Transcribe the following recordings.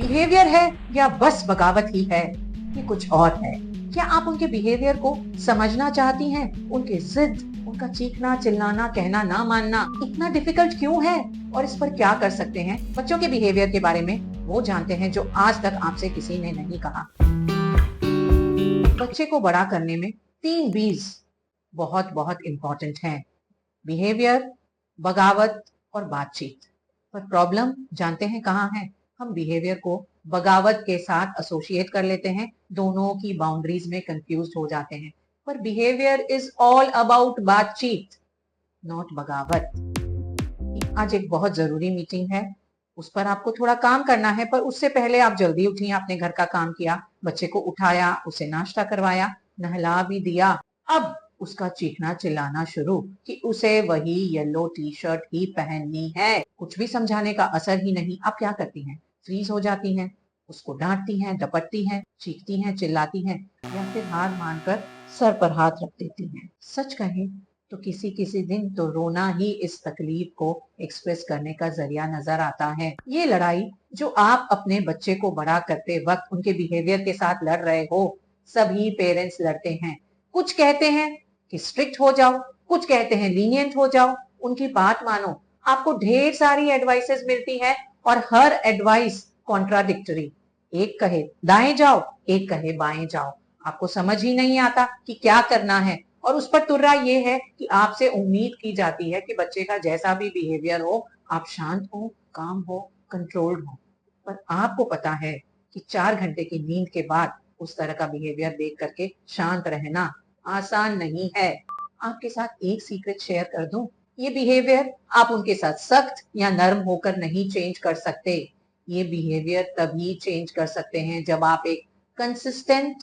Behaviour है या बस बगावत ही है, ये कुछ और है। क्या आप उनके बिहेवियर को समझना चाहती हैं? उनके जिद, उनका चीखना चिल्लाना, कहना ना मानना इतना डिफिकल्ट क्यों है और इस पर क्या कर सकते हैं? बच्चों के बिहेवियर के बारे में वो जानते हैं जो आज तक आपसे किसी ने नहीं कहा। बच्चे को बड़ा करने में 3 बीज बहुत बहुत इंपॉर्टेंट हैं। बिहेवियर, बगावत और बातचीत। पर प्रॉब्लम जानते हैं कहाँ है? हम बिहेवियर को बगावत के साथ एसोसिएट कर लेते हैं, दोनों की बाउंड्रीज में कंफ्यूज हो जाते हैं। पर बिहेवियर इज ऑल अबाउट बातचीत, नॉट बगावत। आज एक बहुत जरूरी मीटिंग है, उस पर आपको थोड़ा काम करना है, पर उससे पहले आप जल्दी उठी, आपने घर का काम किया, बच्चे को उठाया, उसे नाश्ता करवाया, नहला भी दिया। अब उसका चीखना चिल्लाना शुरू कि उसे वही येलो टी शर्ट ही पहननी है। कुछ भी समझाने का असर ही नहीं। आप क्या करती हैं? फ्रीज हो जाती हैं, उसको डांटती हैं, डपटती हैं, चीखती हैं, चिल्लाती हैं, या फिर हार मानकर सर पर हाथ रख देती हैं। सच कहें तो किसी किसी दिन तो रोना ही इस तकलीफ को एक्सप्रेस करने का जरिया नजर आता है। ये लड़ाई जो आप अपने बच्चे को बड़ा करते वक्त उनके बिहेवियर के साथ लड़ रहे हो, सभी पेरेंट्स लड़ते हैं। कुछ कहते हैं कि स्ट्रिक्ट हो जाओ, कुछ कहते हैं लीनियंट हो जाओ, उनकी बात मानो। आपको ढेर सारी एडवाइसेस मिलती है और हर एडवाइस कॉन्ट्राडिक्टरी। एक कहे दाएं जाओ, एक कहे बाएं जाओ। आपको समझ ही नहीं आता कि क्या करना है। और उस पर तुर्रा ये है कि आपसे उम्मीद की जाती है कि बच्चे का जैसा भी बिहेवियर हो, आप शांत हो, काम हो, कंट्रोल्ड हो। पर आपको पता है कि 4 घंटे की नींद के बाद उस तरह का बिहेवियर देख करके शांत रहना आसान नहीं है। आपके साथ एक सीक्रेट शेयर कर दूं, ये बिहेवियर आप उनके साथ सख्त या नर्म होकर नहीं चेंज कर सकते। ये बिहेवियर तभी चेंज कर सकते हैं जब आप एक कंसिस्टेंट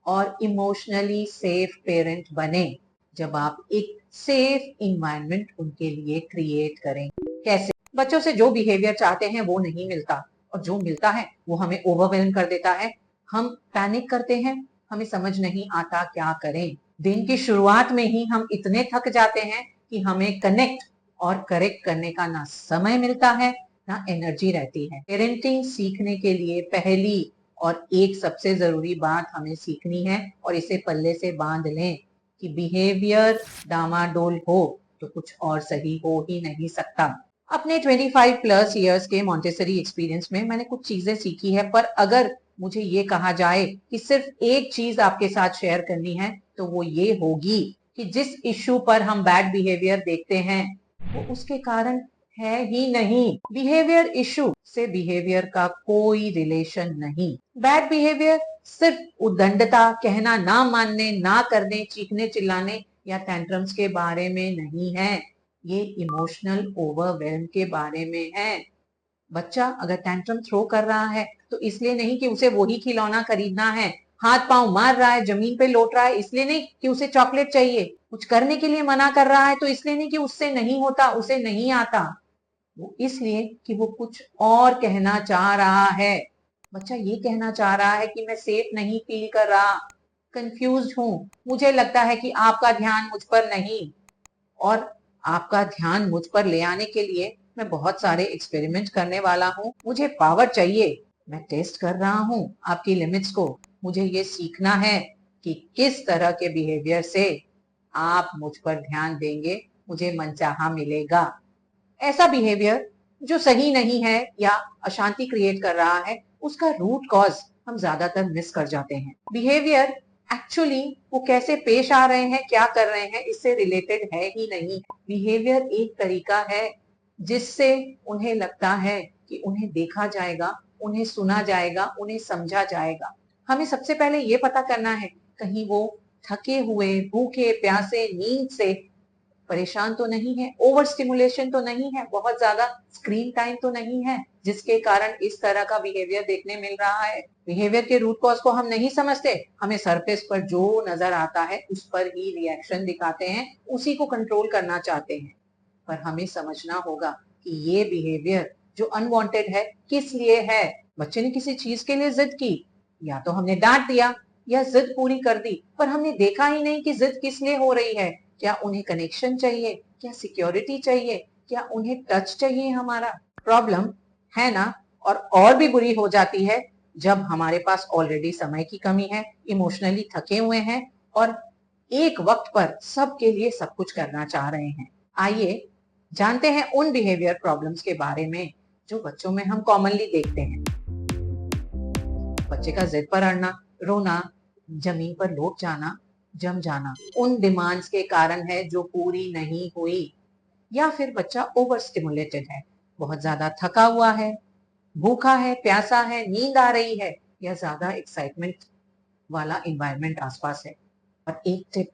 और इमोशनली सेफ पेरेंट बने, जब आप एक सेफ इन्वायरमेंट उनके लिए क्रिएट करें। कैसे? बच्चों से जो बिहेवियर चाहते हैं वो नहीं मिलता, और जो मिलता है वो हमें ओवरवेलम कर देता है। हम पैनिक करते हैं, हमें समझ नहीं आता क्या करें। दिन की शुरुआत में ही हम इतने थक जाते हैं कि हमें कनेक्ट और करेक्ट करने का ना समय मिलता है, ना एनर्जी रहती है। पेरेंटिंग सीखने के लिए पहली और एक सबसे जरूरी बात हमें सीखनी है, और इसे पल्ले से बांध लें कि बिहेवियर डामाडोल हो तो कुछ और सही हो ही नहीं सकता। अपने 25 प्लस इयर्स के मॉन्टेसरी एक्सपीरियंस में मैंने कुछ चीजें सीखी है, पर अगर मुझे ये कहा जाए कि सिर्फ एक चीज आपके साथ शेयर करनी है तो वो ये होगी कि जिस इश्यू पर हम बैड बिहेवियर देखते हैं वो उसके कारण है ही नहीं। बिहेवियर इशू से बिहेवियर का कोई रिलेशन नहीं। बैड बिहेवियर सिर्फ उद्दंडता, कहना ना मानने, ना करने, चीखने चिल्लाने या टेंट्रम्स के बारे में नहीं है। ये इमोशनल ओवरवेल्म के बारे में है। बच्चा अगर टेंट्रम थ्रो कर रहा है तो इसलिए नहीं कि उसे वही खिलौना खरीदना है। हाथ पांव मार रहा है, जमीन पे लौट रहा है, इसलिए नहीं कि उसे चॉकलेट चाहिए। कुछ करने के लिए मना कर रहा है तो इसलिए नहीं कि उससे नहीं होता, उसे नहीं आता। वो इसलिए कि वो कुछ और कहना चाह रहा है। बच्चा ये कहना चाह रहा है कि मैं सेफ नहीं फील कर रहा, कंफ्यूज हूं, मुझे लगता है कि आपका ध्यान मुझ पर नहीं। और आपका ध्यान मुझ पर ले आने के लिए मैं बहुत सारे एक्सपेरिमेंट करने वाला हूँ। मुझे पावर चाहिए, मैं टेस्ट कर रहा हूँ आपकी लिमिट्स को। मुझे ये सीखना है कि किस तरह के बिहेवियर से आप मुझ पर ध्यान देंगे, मुझे मनचाहा मिलेगा। ऐसा बिहेवियर जो सही नहीं है या अशांति क्रिएट कर रहा है, उसका रूट कॉज हम ज्यादातर मिस कर जाते हैं। बिहेवियर एक्चुअली वो कैसे पेश आ रहे हैं, क्या कर रहे हैं, इससे रिलेटेड है ही नहीं। बिहेवियर एक तरीका है जिससे उन्हें लगता है कि उन्हें देखा जाएगा, उन्हें सुना जाएगा, उन्हें समझा जाएगा। हमें सबसे पहले ये पता करना है कहीं वो थके हुए, भूखे प्यासे, नींद से परेशान तो नहीं है, ओवर स्टिमुलेशन तो नहीं है, बहुत ज्यादा स्क्रीन टाइम तो नहीं है जिसके कारण इस तरह का बिहेवियर देखने मिल रहा है। बिहेवियर के रूट कॉज को हम नहीं समझते, हमें सरफेस पर जो नजर आता है उस पर ही रिएक्शन दिखाते हैं, उसी को कंट्रोल करना चाहते हैं। पर हमें समझना होगा कि ये बिहेवियर जो अनवांटेड है किस लिए है। बच्चे ने किसी चीज के लिए जिद की, या तो हमने डांट दिया या जिद पूरी कर दी, पर हमने देखा ही नहीं कि जिद किस लिए हो रही है। क्या उन्हें कनेक्शन चाहिए, क्या सिक्योरिटी चाहिए, क्या उन्हें टच चाहिए हमारा? प्रॉब्लम है ना और भी बुरी हो जाती है जब हमारे पास ऑलरेडी समय की कमी है, इमोशनली थके हुए हैं और एक वक्त पर सबके लिए सब कुछ करना चाह रहे हैं। आइए जानते हैं उन बिहेवियर प्रॉब्लम्स के बारे में जो बच्चों में हम कॉमनली देखते हैं। बच्चे का जिद पर अड़ना, रोना, जमीन पर लोट जाना, जम जाना, उन डिमांड्स के कारण है जो पूरी नहीं हुई, या फिर बच्चा ओवर स्टिमुलेटेड है, बहुत ज्यादा थका हुआ है, भूखा है, प्यासा है, नींद आ रही है, या ज्यादा एक्साइटमेंट वाला एनवायरनमेंट आसपास है। और एक टिप,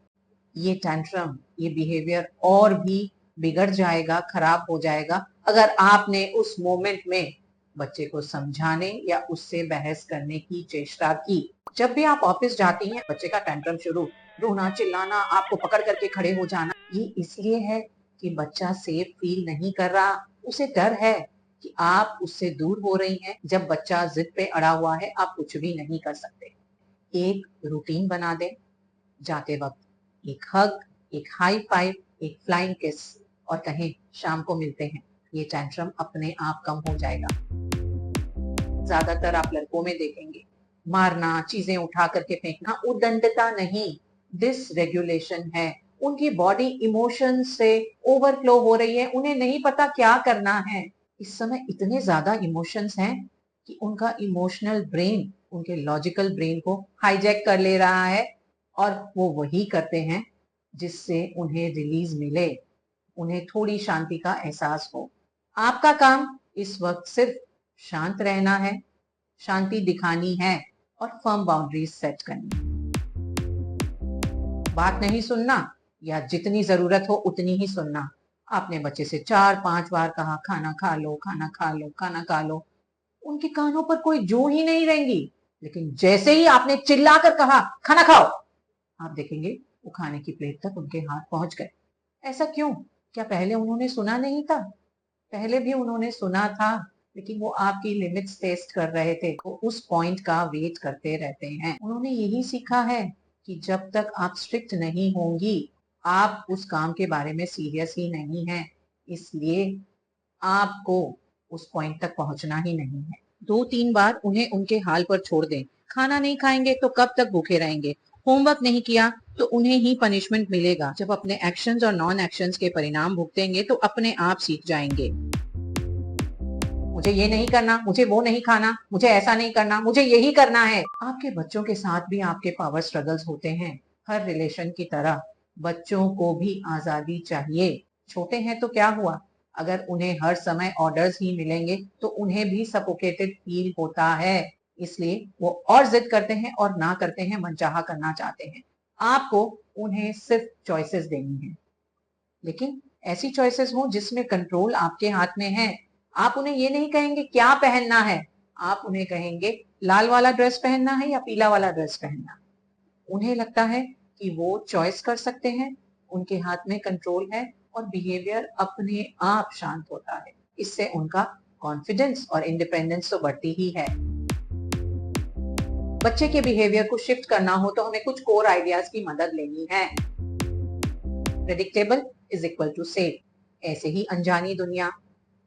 ये टैंट्रम, ये बिहेवियर और भी बिगड़ जाएगा, खराब हो जाएगा अगर आपने उस मोमेंट में बच्चे को समझाने या उससे बहस करने की चेष्टा की। जब भी आप ऑफिस जाती हैं, बच्चे का टैंट्रम शुरू, रोना, चिल्लाना, आपको पकड़ करके खड़े हो जाना, ये इसलिए है कि बच्चा सेफ फील नहीं कर रहा, उसे डर है कि आप उससे दूर हो रही हैं। जब बच्चा जिद पे अड़ा हुआ है, आप कुछ भी नहीं कर सकते। एक रूटीन बना दें, जाते वक्त एक हग, एक हाई फाइव, एक फ्लाइंग किस और कहें शाम को मिलते हैं। ये टेंट्रम अपने आप कम हो जाएगा। ज्यादातर आप लड़कों में देखेंगे, मारना, चीजें उठा करके फेंकना उद्दंडता नहीं, डिसरेगुलेशन है। उनकी बॉडी इमोशन से ओवरफ्लो हो रही है, उन्हें नहीं पता क्या करना है। इस समय इतने ज्यादा इमोशंस हैं कि उनका इमोशनल ब्रेन उनके लॉजिकल ब्रेन को हाईजैक कर ले रहा है और वो वही करते हैं जिससे उन्हें रिलीज मिले, उन्हें थोड़ी शांति का एहसास हो। आपका काम इस वक्त सिर्फ शांत रहना है, शांति दिखानी है और फर्म बाउंड्रीज सेट करनी है। बात नहीं सुनना या जितनी जरूरत हो उतनी ही सुनना। आपने बच्चे से 4-5 बार कहा खाना खा लो, खाना खा लो, खाना खा लो, उनके कानों पर कोई जू ही नहीं रहेंगी। लेकिन जैसे ही आपने चिल्लाकर कहा खाना खाओ, आप देखेंगे वो खाने की प्लेट तक उनके हाथ पहुंच गए। ऐसा क्यों? क्या पहले उन्होंने सुना नहीं था? पहले भी उन्होंने सुना था, लेकिन वो आपकी लिमिट्स टेस्ट कर रहे थे, वो उस पॉइंट का वेट करते रहते हैं। उन्होंने यही सीखा है कि जब तक आप स्ट्रिक्ट नहीं होंगी, आप उस काम के बारे में सीरियस ही नहीं है, इसलिए आपको उस पॉइंट तक पहुंचना ही नहीं है। 2-3 बार उन्हें उनके हाल पर छोड़ दें। खाना नहीं खाएंगे तो कब तक भूखे रहेंगे? होमवर्क नहीं किया तो उन्हें ही पनिशमेंट मिलेगा। जब अपने एक्शंस और नॉन एक्शंस के परिणाम भुगतेंगे तो अपने आप सीख जाएंगे। मुझे ये नहीं करना, मुझे वो नहीं खाना, मुझे ऐसा नहीं करना, मुझे यही करना है। आपके बच्चों के साथ भी आपके पावर स्ट्रगल्स होते हैं। हर रिलेशन की तरह बच्चों को भी आजादी चाहिए। छोटे हैं तो क्या हुआ, अगर उन्हें हर समय ऑर्डर्स ही मिलेंगे तो उन्हें भी सफोकेटेड फील होता है, इसलिए वो और जिद करते हैं और ना करते हैं, मनचाहा करना चाहते हैं। आपको उन्हें सिर्फ चॉइसेस देनी है, लेकिन ऐसी चॉइसेस हो जिसमें कंट्रोल आपके हाथ में है। आप उन्हें ये नहीं कहेंगे क्या पहनना है, आप उन्हें कहेंगे लाल वाला ड्रेस पहनना है या पीला वाला ड्रेस पहनना। उन्हें लगता है कि वो चॉइस कर सकते हैं, उनके हाथ में कंट्रोल है और बिहेवियर अपने आप शांत होता है। इससे उनका कॉन्फिडेंस और इंडिपेंडेंस तो बढ़ती ही है। बच्चे के बिहेवियर को शिफ्ट करना हो तो हमें कुछ कोर आइडियाज की मदद लेनी है। Predictable is equal to safe. ऐसे ही अनजानी दुनिया,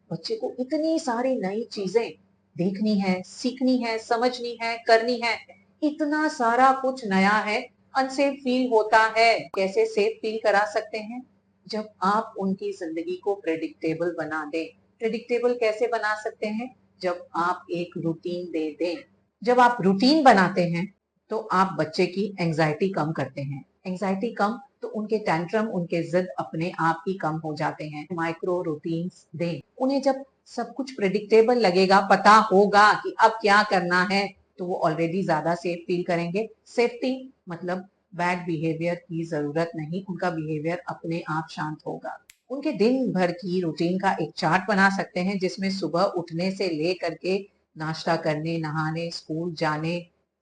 बच्चे को इतनी सारी नई चीजें देखनी है, सीखनी है, समझनी है, करनी है, इतना सारा कुछ नया है, अनसेफ फील होता है। कैसे सेफ फील करा सकते हैं? जब आप उनकी जिंदगी को प्रेडिक्टेबल बना दें। प्रेडिक्टेबल कैसे बना सकते हैं? जब आप एक रूटीन दे दें। जब आप रूटीन बनाते हैं तो आप बच्चे की एंजाइटी कम करते हैं। एंजाइटी कम तो उनके टैंट्रम, उनके जिद अपने आप ही कम हो जाते हैं। माइक्रो रूटीन्स दें उन्हें। जब सब कुछ प्रेडिक्टेबल लगेगा, पता होगा कि अब क्या करना है, तो वो ऑलरेडी ज्यादा सेफ फील करेंगे। सेफ्टी मतलब बैड बिहेवियर की जरूरत नहीं, उनका बिहेवियर अपने आप शांत होगा। उनके दिन भर की रूटीन का एक चार्ट बना सकते हैं जिसमें सुबह उठने से ले करके नाश्ता करने, नहाने, स्कूल जाने,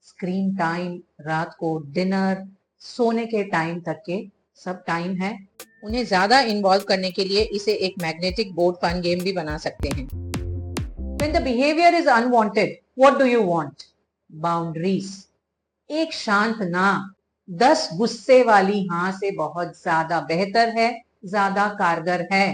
स्क्रीन टाइम, रात को डिनर, सोने के टाइम तक के सब टाइम है। उन्हें ज्यादा इन्वॉल्व करने के लिए इसे एक मैग्नेटिक बोर्ड फन गेम भी बना सकते हैं। When the behavior is unwanted, what do you want? Boundaries. एक शांत ना 10 गुस्से वाली हाँ से बहुत ज्यादा बेहतर है, ज्यादा कारगर है।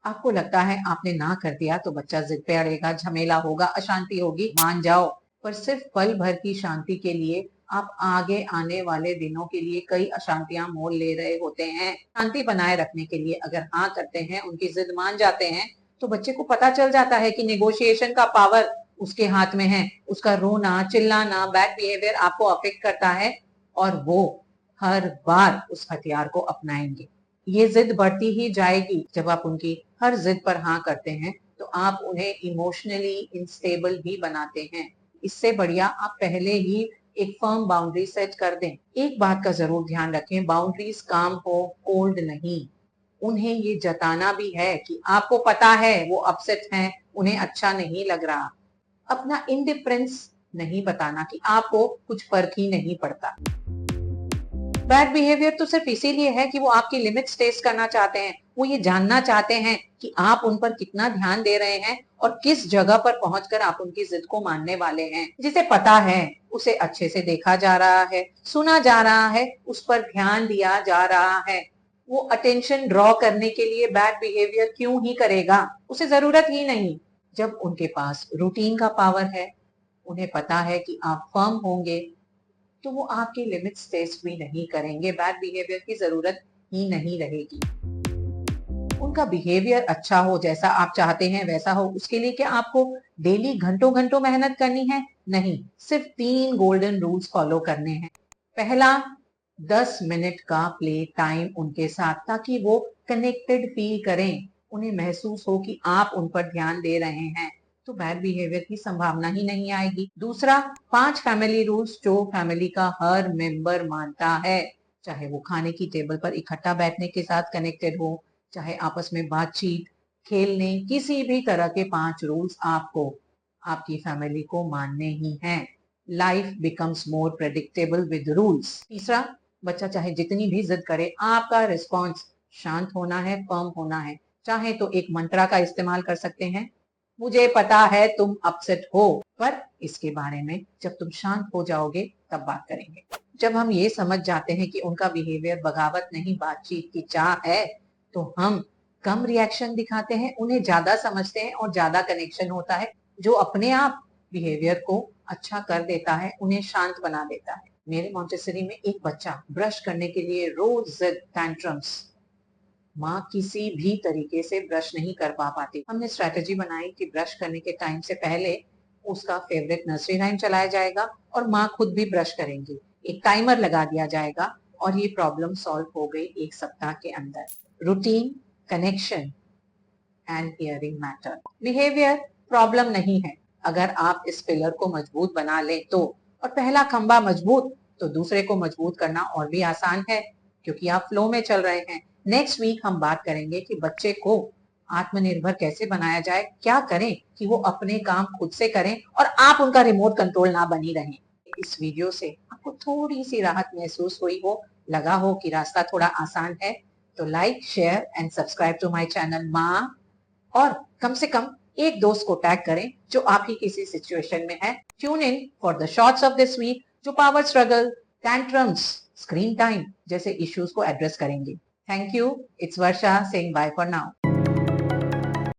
आपको लगता है आपने ना कर दिया तो बच्चा जिद पे अड़ेगा, झमेला होगा, अशांति होगी, मान जाओ, पर सिर्फ पल भर की शांति के लिए आप आगे आने वाले दिनों के लिए कई अशांतियां मोल ले रहे होते हैं। शांति बनाए रखने के लिए अगर हाँ करते हैं, उनकी जिद मान जाते हैं, तो बच्चे को पता चल जाता है कि नेगोशिएशन का पावर उसके हाथ में है। उसका रोना, चिल्लाना, बैड बिहेवियर आपको अफेक्ट करता है और वो हर बार उस हथियार को अपनाएंगे। ये जिद बढ़ती ही जाएगी। जब आप उनकी हर जिद पर हाँ करते हैं तो आप उन्हें इमोशनली इंस्टेबल भी बनाते हैं। इससे बढ़िया आप पहले ही एक फर्म बाउंड्री सेट कर दें। एक बात का जरूर ध्यान रखें, बाउंड्रीज काम हो, कोल्ड नहीं। उन्हें ये जताना भी है कि आपको पता है वो अपसेट हैं, उन्हें अच्छा नहीं लग रहा। अपना इंडिफरेंस नहीं बताना कि आपको कुछ फर्क ही नहीं पड़ता। बैड बिहेवियर तो सिर्फ इसीलिए है कि वो आपकी लिमिट्स टेस्ट करना चाहते हैं। वो ये जानना चाहते हैं कि आप उन पर कितना ध्यान दे रहे हैं और किस जगह पर पहुंचकर आप उनकी जिद को मानने वाले हैं। जिसे पता है उसे अच्छे से देखा जा रहा है, सुना जा रहा है, उस पर ध्यान दिया जा रहा है। वो अटेंशन ड्रॉ करने के लिए बैड बिहेवियर क्यों ही करेगा, उसे जरूरत ही नहीं। जब उनके पास रूटीन का पावर है, उन्हें पता है कि आप फर्म होंगे, तो वो आपकी लिमिट्स टेस्ट भी नहीं करेंगे। बैड बिहेवियर की जरूरत ही नहीं रहेगी। उनका बिहेवियर अच्छा हो, जैसा आप चाहते हैं वैसा हो, उसके लिए क्या आपको डेली घंटों घंटों मेहनत करनी है? नहीं, सिर्फ 3 गोल्डन रूल्स फॉलो करने हैं। पहला, 10 मिनट का प्ले टाइम उनके साथ, ताकि वो कनेक्टेड फील करें, उन्हें महसूस हो कि आप उन पर ध्यान दे रहे हैं, तो बैड बिहेवियर की संभावना ही नहीं आएगी। दूसरा, 5 फैमिली रूल्स जो फैमिली का हर मेंबर मानता है, चाहे वो खाने की टेबल पर इकट्ठा बैठने के साथ कनेक्टेड हो, चाहे आपस में बातचीत, खेलने, किसी भी तरह के 5 रूल्स आपको आपकी फैमिली को मानने ही हैं। Life becomes more predictable with rules. तीसरा, बच्चा चाहे जितनी भी जिद करे, आपका रिस्पॉन्स शांत होना है, फर्म होना है। चाहे तो एक मंत्रा का इस्तेमाल कर सकते हैं, मुझे पता है तुम अपसेट हो, पर इसके बारे में जब तुम शांत हो जाओगे तब बात करेंगे। जब हम ये समझ जाते हैं कि उनका बिहेवियर बगावत नहीं, बातचीत की चाह है, तो हम कम रिएक्शन दिखाते हैं, उन्हें ज्यादा समझते हैं और ज्यादा कनेक्शन होता है, जो अपने आप बिहेवियर को अच्छा कर देता है, उन्हें शांत बना देता है। मेरे मॉन्टेसरी में एक बच्चा ब्रश करने के लिए रोज जिद, टैंट्रम्स, माँ किसी भी तरीके से ब्रश नहीं कर पाती। हमने स्ट्रेटेजी बनाई कि ब्रश करने के टाइम से पहले उसका फेवरेट नर्सरी राइम चलाया जाएगा और माँ खुद भी ब्रश करेंगी। एक टाइमर लगा दिया जाएगा और ये प्रॉब्लम सॉल्व हो गई 1 सप्ताह के अंदर। Routine, connection and hearing matter. Behaviour problem नहीं है, अगर आप इस पिलर को मजबूत बना लें तो। और पहला खंबा मजबूत तो दूसरे को मजबूत करना और भी आसान है, क्योंकि आप फ्लो में चल रहे हैं। नेक्स्ट वीक हम बात करेंगे कि बच्चे को आत्मनिर्भर कैसे बनाया जाए, क्या करें कि वो अपने काम खुद से करें और आप उनका रिमोट कंट्रोल ना बनी रहें। इस वीडियो से आपको थोड़ी सी राहत महसूस हुई हो, लगा हो कि रास्ता थोड़ा आसान है, तो like, share and subscribe to my channel माँ, और कम से कम एक दोस्त को टैग करें जो आप ही किसी सिचुएशन में है। Tune in for the shorts of this week जो power struggle, tantrums, screen time जैसे इश्यूज को एड्रेस करेंगे। Thank you. It's Varsha saying bye for now.